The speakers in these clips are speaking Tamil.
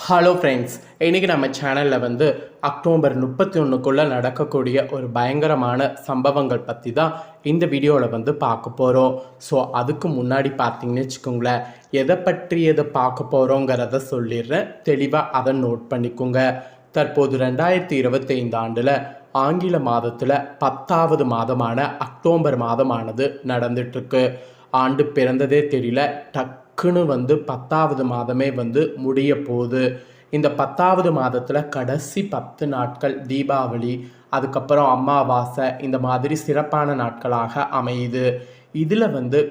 ஹலோ ஃப்ரெண்ட்ஸ், இன்றைக்கி நம்ம சேனலில் அக்டோபர் 31க்குள்ளே நடக்கக்கூடிய ஒரு பயங்கரமான சம்பவங்கள் பற்றி தான் இந்த வீடியோவில் பார்க்க போகிறோம். ஸோ அதுக்கு முன்னாடி பார்த்தீங்கன்னு வச்சுக்கோங்களேன், எதை பற்றி பார்க்க போகிறோங்கிறத சொல்லிடுறேன், தெளிவாக அதை நோட் பண்ணிக்கோங்க. தற்போது 2025 ஆண்டில் ஆங்கில மாதத்தில் 10வது மாதமான அக்டோபர் மாதமானது நடந்துட்டுருக்கு. ஆண்டு பிறந்ததே தெரியல, டக்குன்னு 10வது மாதமே முடிய போகுது. இந்த 10வது மாதத்தில் கடைசி 10 நாட்கள் தீபாவளி, அதுக்கப்புறம் அமாவாசை, இந்த மாதிரி சிறப்பான நாட்களாக அமையுது. இதில்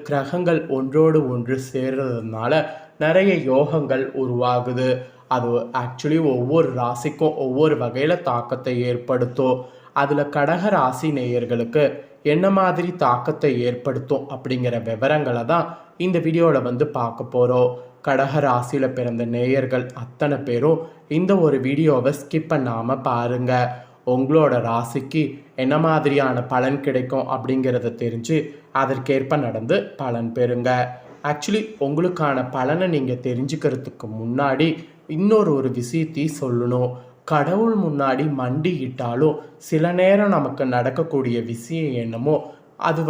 கிரகங்கள் ஒன்றோடு ஒன்று சேர்றதுனால நிறைய யோகங்கள் உருவாகுது. அது ஆக்சுவலி ஒவ்வொரு ராசிக்கும் ஒவ்வொரு வகையில் தாக்கத்தை ஏற்படுத்தும். அதில் கடக ராசி நேயர்களுக்கு என்ன மாதிரி தாக்கத்தை ஏற்படுத்தும் அப்படிங்கிற விவரங்களை தான் இந்த வீடியோவில் பார்க்க போகிறோம். கடக ராசியில் பிறந்த நேயர்கள் அத்தனை பேரும் இந்த ஒரு வீடியோவை ஸ்கிப் பண்ணாமல் பாருங்கள். உங்களோட ராசிக்கு என்ன மாதிரியான பலன் கிடைக்கும் அப்படிங்கிறத தெரிஞ்சு அதற்கேற்ப நடந்து பலன் பெறுங்க. ஆக்சுவலி உங்களுக்கான பலனை நீங்கள் தெரிஞ்சுக்கிறதுக்கு முன்னாடி இன்னொரு விஷயத்தையும் சொல்லணும். கடவுள் முன்னாடி மண்டியிட்டாலும் சில நேரம் நமக்கு நடக்கக்கூடிய விஷயம் என்னமோ அது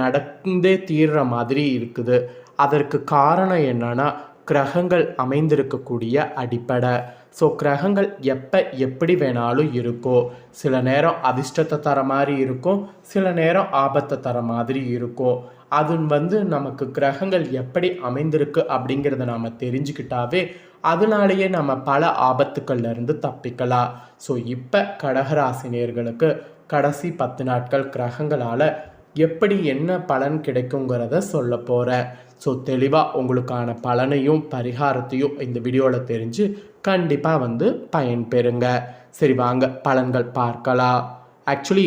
நடந்தே தீர்ற மாதிரி இருக்குது. அதற்கு காரணம் என்னன்னா, கிரகங்கள் அமைந்திருக்கக்கூடிய அடிப்படை. ஸோ கிரகங்கள் எப்போ எப்படி வேணாலும் இருக்கும். சில நேரம் அதிர்ஷ்டத்தை தர மாதிரி இருக்கும், சில நேரம் ஆபத்தை தர மாதிரி இருக்கும். அது நமக்கு கிரகங்கள் எப்படி அமைந்திருக்கு அப்படிங்கிறத நாம் தெரிஞ்சுக்கிட்டாவே அதனாலேயே நம்ம பல ஆபத்துக்கள்லேருந்து தப்பிக்கலாம். ஸோ இப்போ கடகராசினியர்களுக்கு கடைசி 10 நாட்கள் கிரகங்களால் எப்படி என்ன பலன் கிடைக்குங்கிறத சொல்ல போகிறேன். தெளிவாக உங்களுக்கான பலனையும் பரிகாரத்தையும் இந்த வீடியோவில் தெரிஞ்சு கண்டிப்பாக பயன்பெறுங்க. சரி, வாங்க பலன்கள் பார்க்கலாம். ஆக்சுவலி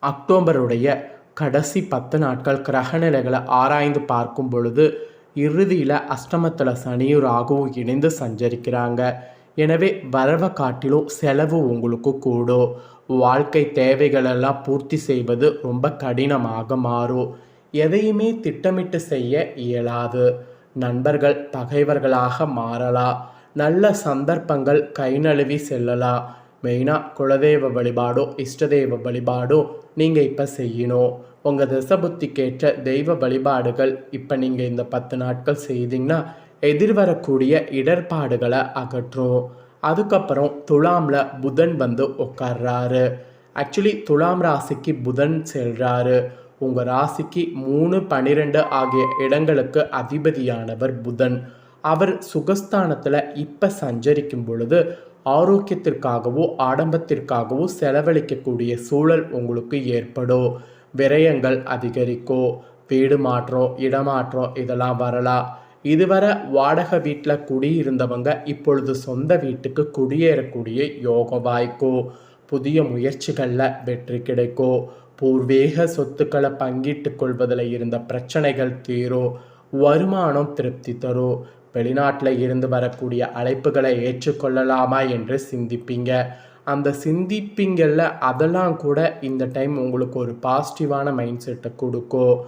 அக்டோபருடைய கடைசி 10 நாட்கள் கிரகநிலைகளை ஆராய்ந்து பார்க்கும் பொழுது இறுதியில் அஷ்டமத்தில் சனியும் ராகுவும் இணைந்து சஞ்சரிக்கிறாங்க. எனவே வரவை காட்டிலும் செலவு உங்களுக்கு கூடும். வாழ்க்கை தேவைகளெல்லாம் பூர்த்தி செய்வது ரொம்ப கடினமாக மாறும். எதையுமே திட்டமிட்டு செய்ய இயலாது. நண்பர்கள் பகைவர்களாக மாறலாம். நல்ல சந்தர்ப்பங்கள் கை நழுவி செல்லலாம். மெயினாக குலதெய்வ வழிபாடோ இஷ்டதெய்வ வழிபாடோ நீங்கள் இப்போ செய்யணும். உங்கள் திசபுத்திக்கேற்ற தெய்வ வழிபாடுகள் இப்போ நீங்கள் இந்த 10 நாட்கள் செய்தீங்கன்னா எதிர்வரக்கூடிய இடர்பாடுகளை அகற்றும். அதுக்கப்புறம் துலாமில் புதன் உட்கார்றாரு. ஆக்சுவலி துலாம் ராசிக்கு புதன் செல்றாரு. உங்கள் ராசிக்கு 3, 12 ஆகிய இடங்களுக்கு அதிபதியானவர் புதன். அவர் சுகஸ்தானத்தில் இப்போ சஞ்சரிக்கும் பொழுது ஆரோக்கியத்திற்காகவோ ஆடம்பத்திற்காகவோ செலவழிக்கக்கூடிய சூழல் உங்களுக்கு ஏற்படும். விரயங்கள் அதிகரிக்கும். வீடு மாற்றம், இடமாற்றம் இதெல்லாம் வரலாம். இதுவரை வாடகை வீட்டில் குடியிருந்தவங்க இப்பொழுது சொந்த வீட்டுக்கு குடியேறக்கூடிய யோகம் வாய்க்கும். புதிய முயற்சிகளில் வெற்றி கிடைக்கும். பூர்வீக சொத்துக்களை பங்கிட்டு கொள்வதில் இருந்த பிரச்சனைகள் தீரும். வருமானம் திருப்தி தரும். வெளிநாட்டில் இருந்து வரக்கூடிய அழைப்புகளை ஏற்றுக்கொள்ளலாமா என்று சிந்திப்பீங்க. அந்த சிந்திப்பீங்களில் அதெல்லாம் கூட இந்த டைம் உங்களுக்கு ஒரு பாசிட்டிவான மைண்ட் செட்டை கொடுக்கும்.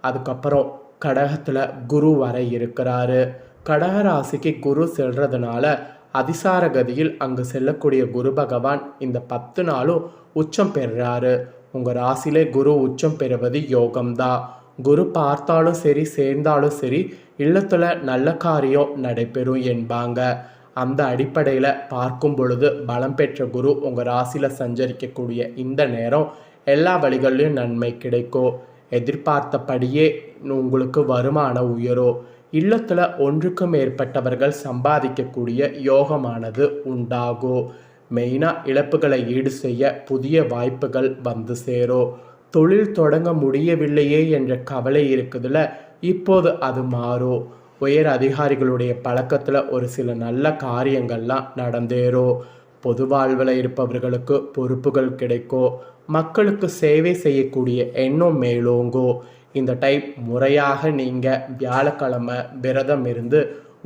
அதுக்கப்புறம் கடகத்தில் குரு வர இருக்கிறாரு. கடகராசிக்கு குரு செல்றதுனால அதிசார கதியில் அங்கு செல்லக்கூடிய குரு பகவான் இந்த 10 நாளும் உச்சம் பெறுறாரு. உங்கள் ராசியிலே குரு உச்சம் பெறுவது யோகம்தான். குரு பார்த்தாலும் சரி சேர்ந்தாலும் சரி இல்லத்தில் நல்ல காரியம் நடைபெறும் என்பாங்க. அந்த அடிப்படையில் பார்க்கும் பொழுது பலம் பெற்ற குரு உங்கள் ராசியில் சஞ்சரிக்கக்கூடிய இந்த நேரம் எல்லா வழிகளிலும் நன்மை கிடைக்கும். எதிர்பார்த்தபடியே உங்களுக்கு வருமானம் உயரும். இல்லத்தில் ஒன்றுக்கு மேற்பட்டவர்கள் சம்பாதிக்கக்கூடிய யோகமானது உண்டாகும். மெயினாக இழப்புகளை ஈடு செய்ய புதிய வாய்ப்புகள் சேரும். தொழில் தொடங்க முடியவில்லையே என்ற கவலை இருக்குதுல, இப்போது அது மாறும். உயர் அதிகாரிகளுடைய பழக்கத்தில் ஒரு சில நல்ல காரியங்கள்லாம் நடந்தேறும். பொது வாழ்வில் இருப்பவர்களுக்கு பொறுப்புகள் கிடைக்கும். மக்களுக்கு சேவை செய்யக்கூடிய எண்ணம் மேலோங்கும். இந்த டைம் முறையாக நீங்கள் வியாழக்கிழமை விரதம் இருந்து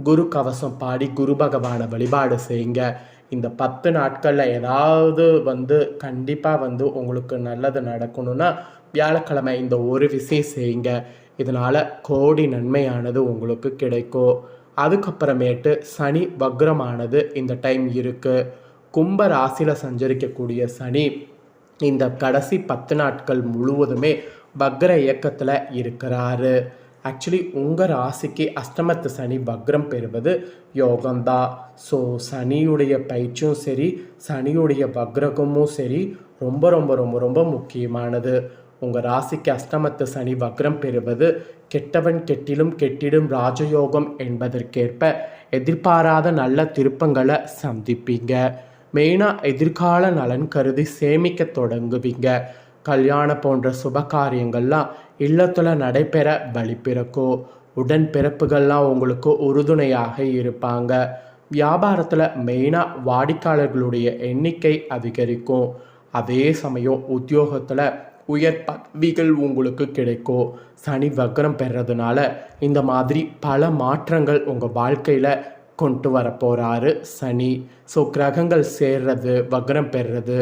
குரு கவசம் பாடி குரு பகவானை வழிபாடு செய்யுங்க. இந்த 10 நாட்களில் ஏதாவது கண்டிப்பாக உங்களுக்கு நல்லது நடக்கணும்னா வியாழக்கிழமை இந்த ஒரு விஷயம் செய்யுங்க. இதனால் கோடி நன்மையானது உங்களுக்கு கிடைக்கும். அதுக்கப்புறமேட்டு சனி வக்ரமானது இந்த டைம் இருக்குது. கும்ப ராசியில் சஞ்சரிக்கக்கூடிய சனி இந்த கடைசி 10 நாட்கள் முழுவதுமே வக்ர இயக்கத்தில் இருக்கிறாரு. ஆக்சுவலி உங்கள் ராசிக்கு அஷ்டமத்து சனி வக்ரம் பெறுவது யோகம்தான். ஸோ சனியுடைய பயிற்சியும் சரி, சனியுடைய வக்ரகமும் சரி ரொம்ப ரொம்ப ரொம்ப ரொம்ப முக்கியமானது. உங்கள் ராசிக்கு அஷ்டமத்து சனி வக்ரம் பெறுவது கெட்டவன் கெட்டிலும் கெட்டிடும் ராஜயோகம் என்பதற்கேற்ப எதிர்பாராத நல்ல திருப்பங்களை சந்திப்பீங்க. மெயினாக எதிர்கால நலன் கருதி சேமிக்க தொடங்குவீங்க. கல்யாணம் போன்ற சுப காரியங்கள்லாம் இல்லத்தில் நடைபெற வழி பிறக்கும். உடன் பிறப்புகள்லாம் உங்களுக்கு உறுதுணையாக இருப்பாங்க. வியாபாரத்தில் மெயினாக வாடிக்கையாளர்களுடைய எண்ணிக்கை அதிகரிக்கும். அதே சமயம் உத்தியோகத்தில் உயர் பதவிகள் உங்களுக்கு கிடைக்கும். சனி வக்ரம் பெறதுனால இந்த மாதிரி பல மாற்றங்கள் உங்கள் வாழ்க்கையில் கொண்டு வர போகிறாரு சனி. ஸோ கிரகங்கள் சேர்றது, வக்ரம் பெறுறது,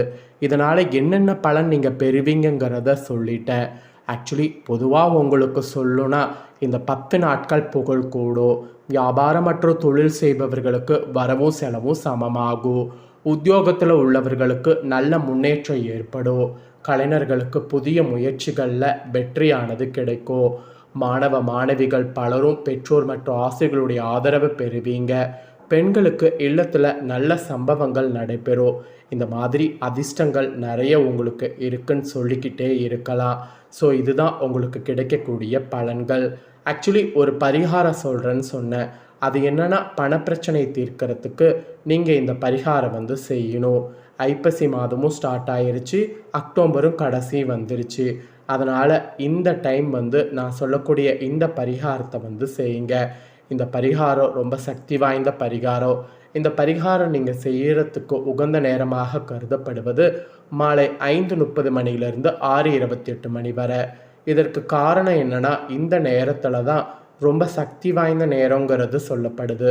இதனால் என்னென்ன பலன் நீங்கள் பெறுவீங்கிறத சொல்லிட்டேன். ஆக்சுவலி பொதுவாக உங்களுக்கு சொல்லுன்னா இந்த 10 நாட்கள் புகழ் கூடும். வியாபாரம் மற்றும் தொழில் செய்பவர்களுக்கு வரவும் செலவும் சமமாகும். உத்தியோகத்தில் உள்ளவர்களுக்கு நல்ல முன்னேற்றம் ஏற்படும். கலைஞர்களுக்கு புதிய முயற்சிகளில் வெற்றியானது கிடைக்கும். மாணவ மாணவிகள் பலரும் பெற்றோர் மற்றும் ஆசிரியர்களுடைய ஆதரவு பெறுவீங்க. பெண்களுக்கு இல்லத்தில் நல்ல சம்பவங்கள் நடைபெறும். இந்த மாதிரி அதிர்ஷ்டங்கள் நிறைய உங்களுக்கு இருக்குன்னு சொல்லிக்கிட்டே இருக்கலாம். ஸோ இதுதான் உங்களுக்கு கிடைக்கக்கூடிய பலன்கள். ஆக்சுவலி ஒரு பரிகாரம் சொல்கிறேன்னு சொன்னேன். அது என்னென்னா பணப்பிரச்சனை தீர்க்கறதுக்கு நீங்கள் இந்த பரிகாரம் செய்யணும். ஐப்பசி மாதமும் ஸ்டார்ட் ஆயிருச்சு, அக்டோபரும் கடைசி வந்துருச்சு. அதனால் இந்த டைம் நான் சொல்லக்கூடிய இந்த பரிகாரத்தை செய்யுங்க. இந்த பரிகாரம் ரொம்ப சக்தி வாய்ந்த பரிகாரம். இந்த பரிகாரம் நீங்கள் செய்கிறதுக்கு உகந்த நேரமாக கருதப்படுவது மாலை 5:30 மணியிலிருந்து 6:28 மணி வரை. இதற்கு காரணம் என்னென்னா இந்த நேரத்தில் தான் ரொம்ப சக்தி வாய்ந்த நேரங்கிறது சொல்லப்படுது.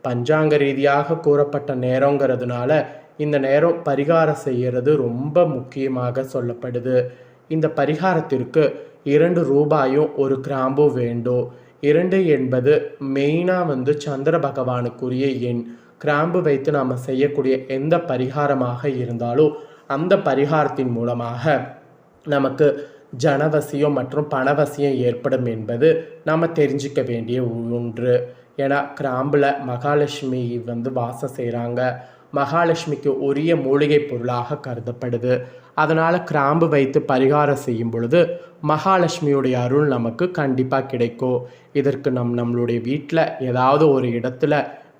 பஞ்சாங்க ரீதியாக கூறப்பட்ட நேரங்கிறதுனால இந்த நேரம் பரிகாரம் செய்கிறது ரொம்ப முக்கியமாக சொல்லப்படுது. இந்த பரிகாரத்திற்கு 2 ரூபாயும் 1 கிராம்பும் வேண்டும். 2 என்பது மெயினாக சந்திர பகவானுக்குரிய எண். கிராம்பு வைத்து நாம் செய்யக்கூடிய எந்த பரிகாரமாக இருந்தாலும் அந்த பரிகாரத்தின் மூலமாக நமக்கு ஜனவசியம் மற்றும் பணவசியம் ஏற்படும் என்பது நாம் தெரிஞ்சிக்க வேண்டிய ஒன்று. ஏன்னா கிராம்பில் மகாலட்சுமி வாசம் செய்கிறாங்க. மகாலட்சுமிக்கு உரிய மூலிகை பொருளாக கருதப்படுது. அதனால் கிராம்பு வைத்து பரிகாரம் செய்யும் பொழுது மகாலட்சுமியுடைய அருள் நமக்கு கண்டிப்பாக கிடைக்கும். இதற்கு நம்மளுடைய வீட்டில் ஏதாவது ஒரு இடத்துல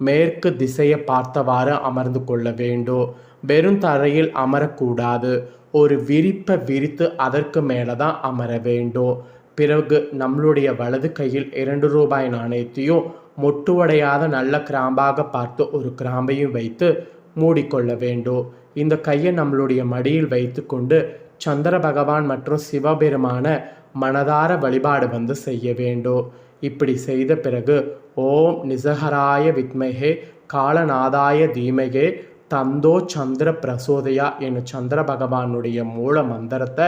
மேற்கு திசையை பார்த்தவாறு அமர்ந்து கொள்ள வேண்டும். வெறும் தரையில் அமரக்கூடாது. ஒரு விரிப்பை விரித்து அதற்கு மேலே தான் அமர வேண்டும். பிறகு நம்மளுடைய வலது கையில் 2 ரூபாய் நாணயத்தையும் மொட்டுவடையாத நல்ல கிராம்பாக பார்த்து ஒரு கிராம்பையும் வைத்து மூடிக்கொள்ள வேண்டும். இந்த கையை நம்மளுடைய மடியில் வைத்து கொண்டு சந்திர பகவான் மற்றும் சிவபெருமான மனதார வழிபாடு செய்ய வேண்டும். இப்படி செய்த பிறகு ஓம் நிசகராய வித்மகே காலநாதாய தீமகே தந்தோ சந்திர பிரசோதயா என்னும் சந்திர பகவானுடைய மூல மந்திரத்தை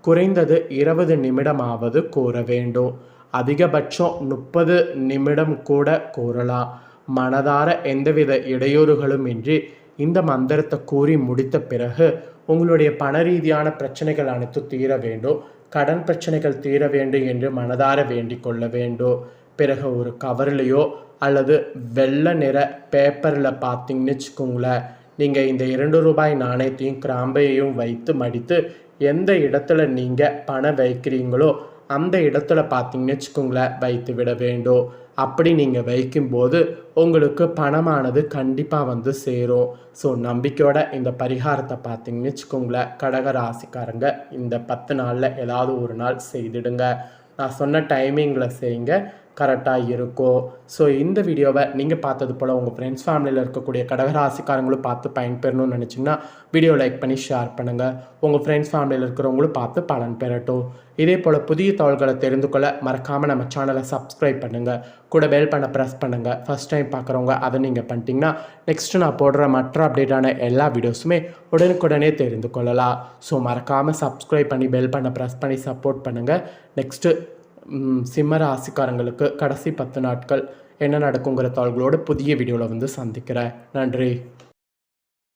குறைந்தது 20 நிமிடமாவது கூற வேண்டும். அதிகபட்சம் 30 நிமிடம் கூட கூறலாம். மனதார எந்தவித இடையூறுகளும் இன்றி இந்த மந்திரத்தை கூறி முடித்த பிறகு உங்களுடைய பண ரீதியான பிரச்சனைகள் அனைத்தும் தீர வேண்டும். கடன் பிரச்சனைகள் தீர வேண்டும் என்று மனதார வேண்டிக் கொள்ள வேண்டும். பிறகு ஒரு கவர்லையோ அல்லது வெள்ளை நிற பேப்பரில் பார்த்தீங்கன்னு வச்சுக்கோங்களேன், நீங்கள் இந்த 2 ரூபாய் நாணயத்தையும் கிராம்பையும் வைத்து மடித்து எந்த இடத்துல நீங்கள் பணம் வைக்கிறீங்களோ அந்த இடத்துல பார்த்தீங்கன்னு வச்சுக்கோங்களேன் வைத்து விட வேண்டும். அப்படி நீங்கள் வைக்கும்போது உங்களுக்கு பணமானது கண்டிப்பாக சேரும். ஸோ நம்பிக்கையோட இந்த பரிகாரத்தை பார்த்தீங்கன்னு வச்சுக்கோங்களேன், கடக ராசிக்காரங்க இந்த 10 நாளில் ஏதாவது ஒரு நாள் செய்திடுங்க. நான் சொன்ன டைமிங்கில் செய்யுங்க, கரெக்டாக இருக்கும். ஸோ இந்த வீடியோவை நீங்கள் பார்த்தது போல் உங்கள் ஃப்ரெண்ட்ஸ் ஃபேமிலியில் இருக்கக்கூடிய கடகராசிக்காரங்களும் பார்த்து பயன்பெறணும்னு நினச்சிங்கன்னா வீடியோ லைக் பண்ணி ஷேர் பண்ணுங்கள். உங்கள் ஃப்ரெண்ட்ஸ் ஃபேமிலியில் இருக்கிறவங்களும் பார்த்து பலன் பெறட்டும். இதே போல் புதிய தகவல்களை தெரிந்து கொள்ள மறக்காமல் நம்ம சேனலை சப்ஸ்கிரைப் பண்ணுங்கள். கூட பெல் பண்ண ப்ரெஸ் பண்ணுங்கள். ஃபஸ்ட் டைம் பார்க்குறவங்க அதை நீங்கள் பண்ணிட்டீங்கன்னா நெக்ஸ்ட்டு நான் போடுற மற்ற அப்டேட்டான எல்லா வீடியோஸுமே உடனுக்குடனே தெரிந்து கொள்ளலாம். ஸோ மறக்காமல் சப்ஸ்கிரைப் பண்ணி பெல் பண்ண ப்ரெஸ் பண்ணி சப்போர்ட் பண்ணுங்கள். நெக்ஸ்ட்டு சிம்ம ராசிக்காரங்களுக்கு கடைசி 10 நாட்கள் என்ன நடக்குங்கிற தாள்களோட புதிய வீடியோவில் வந்து சந்திக்கிறேன். நன்றி.